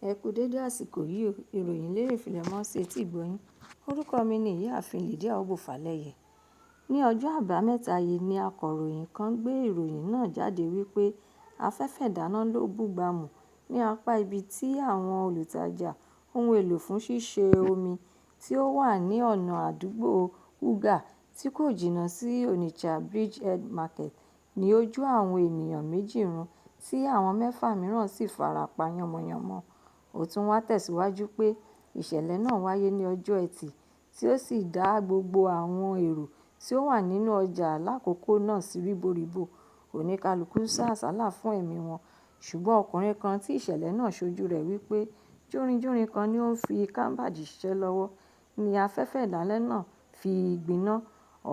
Ẹ kú dédé àsìkò yìí o, ìròyìn lérèfé lẹ mọ́ sí etí ìgbọ́ yín. Orúkọ mi ni Ìyáàfin Lydia Obofalẹ́yẹ. Ní ọjọ́ àbámẹ́ta yìí ni akọ̀ròyìn kan gbé ìròyìn náà jáde wípé afẹ́fẹ́ ìdáná ló búgbàmù ní apá ibi tí àwọn olùtajà ohun èlò fún síse omi tí ó wà ní ọ̀nà àdúgbò Uga tí kò jìnnà sí Onitsha Bridgehead Market ní ojú àwọn ènìyàn méjì run tí àwọn mẹ́fà mìíràn sì fara pa yànmọ̀yànmọ̀. Ó tún wá tẹ̀síwájú pé ìṣẹ̀lẹ̀ náà wáyé ní ọjọ́ Ẹtì tí ó sì dá gbogbo àwọn èrò tí ó wà nínú ọjà lákòókò náà sí ríbóríbó. Oníkálukú sá àsálà fún ẹ̀mí wọn, ṣùgbọ́n ọkùnrin kan tí ìṣẹ̀lẹ̀ náà ṣojú rẹ̀ wípé jórinjórin kan ni ó ń fi káńbàjì ṣiṣẹ́ lọ́wọ́ ní afẹ́fẹ́ ìdáná náà fi gbiná.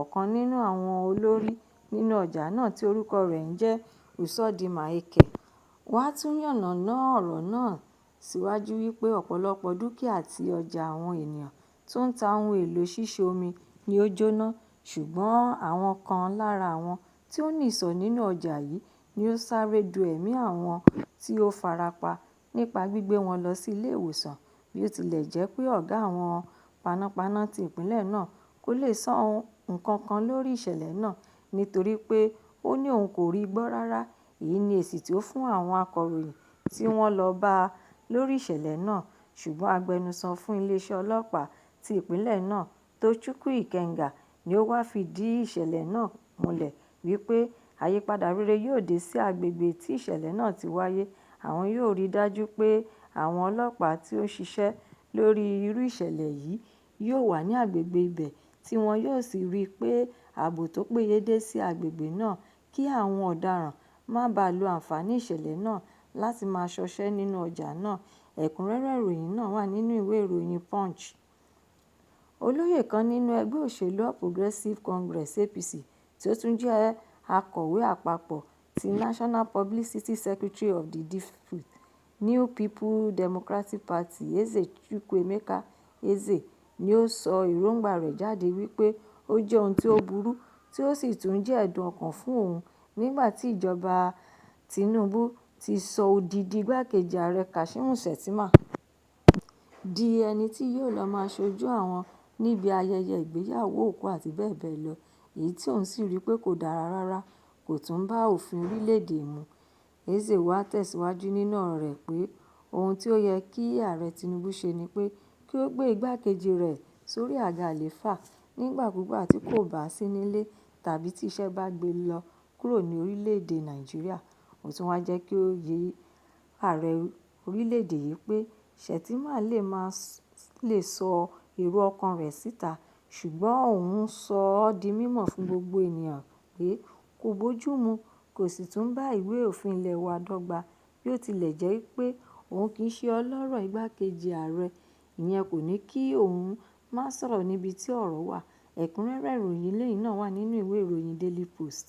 Ọ̀kan nínú àwọn olórí nínú ọjà náà tí orúkọ rẹ̀ ń jẹ́ Uzodimma Eke wá tún yànnàná ọ̀rọ̀ náà síwájú wípé ọ̀pọ̀lọpọ̀ dúkìá àti ọjà àwọn ènìyàn tó ń ta ohun èlò ṣíṣe omi ni ó jóná, ṣùgbọ́n àwọn kan lára àwọn tí ó nìṣó nínú ọjà yìí ni ó sáré du ẹ̀mí àwọn tí ó farapa nípa gbígbé wọn lọ sí ilé ìwòsàn, bí ó tilẹ̀ jẹ́ pé ọ̀gá àwọn panápaná ti ìpínlẹ̀ náà kò lè sọ nǹkan kan lórí ìṣẹ̀lẹ̀ náà nítorí pé ó ní òun kò rí gbọ́ rárá. Èyí ni èsì tí ó fún àwọn akọ̀ròyìn tí wọ́n lọ bá a lórí ìṣẹ̀lẹ̀ náà, ṣùgbọ́n agbẹnusọ fún iléeṣẹ́ ọlọ́pàá ti ìpínlẹ̀ náà Tochukwu Ikenga ni ó wá fìdí ìṣẹ̀lẹ̀ náà múlẹ̀ wípé àyípadà rere yóò dé sí agbègbè tí ìṣẹ̀lẹ̀ náà ti wáyé. Àwọn yóò rí dájú pé àwọn ọlọ́pàá tí ó ń ṣiṣẹ́ lórí irú ìṣẹ̀lẹ̀ yìí yóò wà ní agbègbè ibẹ̀ tí wọn yóò sì rí i pé ààbò tó péye dé sí agbègbè náà kí àwọn ọ̀daràn má baà lo àǹfààní ìṣẹ̀lẹ̀ náà láti máa ṣọṣẹ́ nínú ọjà náà. Ẹ̀kúnrẹ́rẹ́ ìròyìn náà wà nínú ìwé ìròyìn Punch. Olóyè kan nínú ẹgbẹ́ òṣèlú All Progressive Congress (APC) tí ó tún jẹ́ akọ̀wé àpapọ̀ ti National Publicity Secretary of the Different New People Democratic Party Eze Chukwuemeka Eze ni ó sọ èròǹgbà rẹ̀ jáde wípé ó jẹ́ ohun tí ó burú tí ó sì tún jẹ́ ẹ̀dùn ọkàn fún òun nígbà tí ìjọba Tinubu ti sọ odidi igbákejì ààrẹ Kashim Shettima di ẹni tí yóò lọ máa ṣojú àwọn níbi ayẹyẹ ìgbéyàwó, òkú àti bẹ́ẹ̀ bẹ́ẹ̀ lọ, èyí tí òun sì rí pé kò dára rárá, kò tún bá òfin orílẹ̀-èdè mu. Eze wá tẹ̀síwájú nínú ọ̀rọ̀ rẹ̀ pé ohun tí ó yẹ kí ààrẹ Tinubu ṣe ni pé kí ó gbé igbákejì rẹ̀ sórí àga àlééfà nígbàkúùgbà tí kò bá sí nílé tàbí tí iṣẹ́ bá gbé e lọ kúrò ní orílẹ̀-èdè Nàìjíríà. Ó tún wá jẹ́ kí ó yé ààrẹ orílẹ̀-èdè yìí pé Shettima lè sọ èrò ọkàn rẹ̀ síta, ṣùgbọ́n òun sọ ọ́ di mímọ̀ fún gbogbo ènìyàn pé kò bójúmu kò sì tún bá ìwé òfin ilẹ̀ wa dọ́gba. Bí ó tilẹ̀ jẹ́ pé òun kì í ṣe ọlọ́rọ̀ igbákejì ààrẹ, ìyẹn kò ní kí òun má sọ̀rọ̀ níbi tí ọ̀rọ̀ wà. Ẹ̀kúnrẹ́rẹ́ ìròyìn eléyìí náà wà nínú ìwé ìròyìn Daily Post.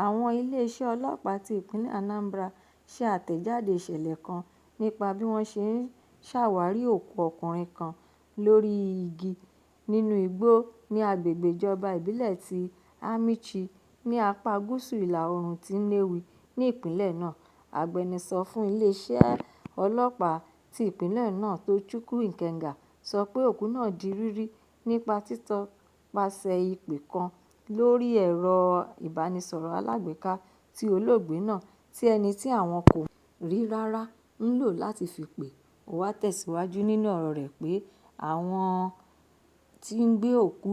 Àwọn iléeṣẹ́ ọlọ́pàá ti ìpínlẹ̀ Anambra ṣe àtẹ̀jáde ìṣẹ̀lẹ̀ kan nípa bí wọ́n ṣe ń ṣàwárí òkú ọkùnrin kan lórí igi nínú igbó ní agbègbè ìjọba ìbílẹ̀ ti Amaechi ní apá gúúsù ìlà-oòrùn ti Nnewi ní ìpínlẹ̀ náà. Agbẹnusọ fún iléeṣẹ́ ọlọ́pàá ti ìpínlẹ̀ náà Tochukwu Ikenga sọ pé òkú náà di rírí nípa títọpasẹ̀ ìpè kan lórí ẹ̀rọ ìbánisọ̀rọ̀ alágbèéká tí olóògbé náà, tí ẹni tí àwọn kò rí rárá, ń lò láti fi pè. Ó wá tẹ̀síwájú nínú ọ̀rọ̀ rẹ̀ pé àwọn tí ń gbé òkú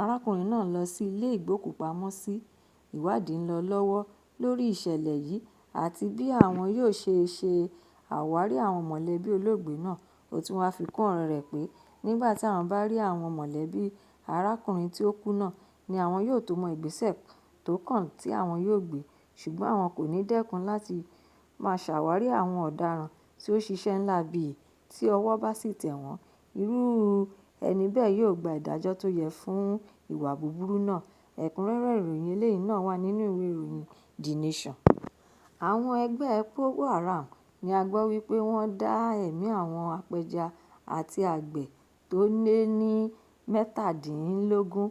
arákùnrin náà lọ sí ilé ìgbókùú-pamọ́-sí. Ìwádìí ń lọ lọ́wọ́ lórí ìṣẹ̀lẹ̀ yìí àti bí àwọn yóò ṣe àwárí àwọn mọ̀lẹ́bí olóògbé náà. Ó tún wá fi kún ọ̀rọ̀ rẹ̀ pé nígbà tí àwọn bá rí àwọn mọ̀lẹ́bí arákùnrin tí ó kú náà ni àwọn yóò tó mọ ìgbésẹ̀ tó kàn tí àwọn yóò gbé, ṣùgbọ́n àwọn kò ní dẹ́kun láti máa ṣàwárí àwọn ọ̀daràn tí ó ṣiṣẹ́ ńlábi yìí. Tí ọwọ́ bá sì tẹ̀ wọ́n, irú ẹni bẹ́ẹ̀ yóò gba ìdájọ́ tó yẹ fún ìwà búburú náà. Ẹ̀kúnrẹ́rẹ́ ìròyìn eléyìí náà wà nínú ìwé ìròyìn The Nation. Àwọn ẹgbẹ́ Boko Haram ni a gbọ́ wípé wọ́n dá ẹ̀mí àwọn apẹja àti àgbẹ̀ tó lé ní 17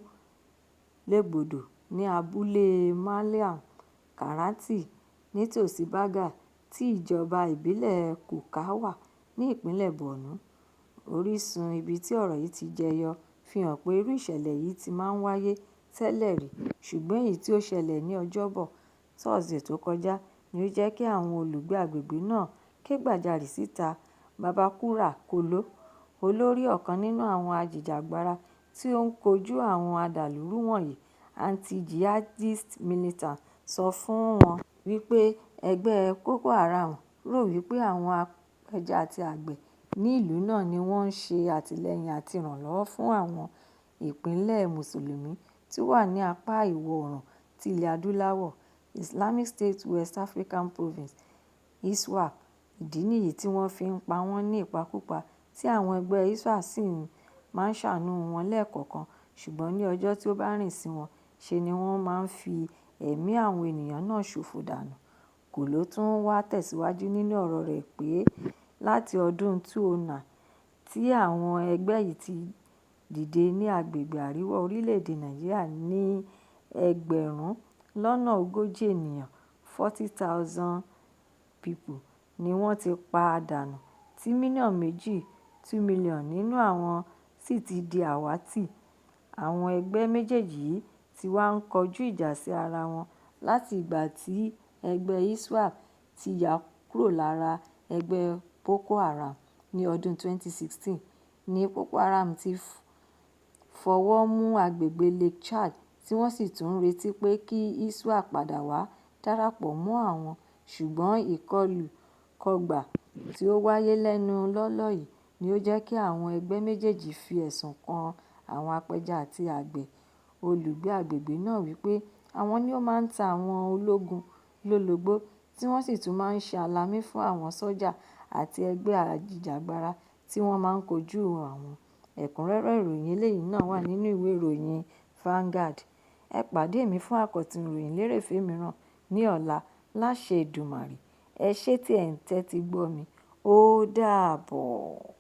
légbodò ní abúlé Mallam Kranti nítòsí Baga tí ìjọba ìbílẹ̀ Kukawa ní ìpínlẹ̀ Borno. Orísun ibi tí ọ̀rọ̀ yìí ti jẹyọ fi hàn pé irú ìṣẹ̀lẹ̀ yìí ti máa ń wáyé tẹ́lẹ̀ rí, ṣùgbọ́n èyí tí ó ṣẹlẹ̀ ní Ọjọ́bọ̀ Thursday tó kọjá ni ó jẹ́ kí àwọn olùgbé agbègbè náà ké gbàjarè síta. Babakura Kolo, olórí ọ̀kan nínú àwọn ajìjàgbara tí ó ń kojú àwọn adàlúrú wọ̀nyí, Anti-Jihadist Militant, sọ fún wọn wípé ẹgbẹ́ Boko Haram rò wípé àwọn apẹja àti àgbẹ̀ ní ìlú náà ni wọ́n ń ṣe àtìlẹ́yìn àti ìrànlọ́wọ́ fún àwọn ìpínlẹ̀ Mùsùlùmí tí ó wà ní apá ìwọ̀-oòrùn ti Ilẹ̀ Adúláwọ̀, Islamic State West African Province (ISWAP). Ìdí nìyí tí wọ́n fi ń pa wọ́n ní ìpakúpa tí àwọn ẹgbẹ́ ISWAP sì máa ń ṣàánú wọn lẹ́ẹ̀kọ̀ọ̀kan, ṣùgbọ́n ní ọjọ́ tí ó bá rìn sí wọn, ṣe ni wọ́n máa ń fi ẹ̀mí àwọn ènìyàn náà ṣòfò dànù. Kolo tún wá tẹ̀síwájú nínú ọ̀rọ̀ rẹ̀ pé láti ọdún 2009 tí àwọn ẹgbẹ́ yìí ti dìde ní agbègbè àríwá orílẹ̀-èdè Nàìjíríà ní ẹgbẹ̀rún lọ́nà 40 ènìyàn, 40,000 people, ni wọ́n ti pa dànù, tí mílíọ̀nù méjì, 2 million nínú àwọn sì ti di àwátì. Àwọn ẹgbẹ́ méjèèjì yìí ti wá ń kọjú ìjà sí ara wọn láti ìgbà tí ẹgbẹ́ ISWAP ti yà kúrò lára ẹgbẹ́ Boko Haram ní ọdún 2016. Ní Boko Haram ti fọwọ́ mú agbègbè Lake Chad tí wọ́n sì tún ń retí pé kí ISWAP padà wá darapọ̀ mọ́ àwọn, ṣùgbọ́n ìkọlù-kọgbà tí ó wáyé lẹ́nu lọ́ọ́lọ́ yìí ni ó jẹ́ kí àwọn ẹgbẹ́ méjèèjì fi ẹ̀sùn kan àwọn apẹja àti àgbẹ̀ olùgbé agbègbè náà wípé àwọn ni ó máa ń ta àwọn ológun lólobó tí wọ́n sì tún máa ń ṣe alamí fún àwọn sójà àti ẹgbẹ́ ajìjàgbara tí wọ́n máa ń kojú àwọn. Ẹ̀kúnrẹ́rẹ́ ìròyìn eléyìí náà wà nínú ìwé ìròyìn Vanguard. Ẹ pàdé mi fún àkọ́tun ìròyìn lérèfé mìíràn ní ọ̀la láṣẹ Èdùmàrè. Ẹ ṣé tí ẹ̀ ń tẹ́tí gbọ́ mi. Ó dàbọ̀.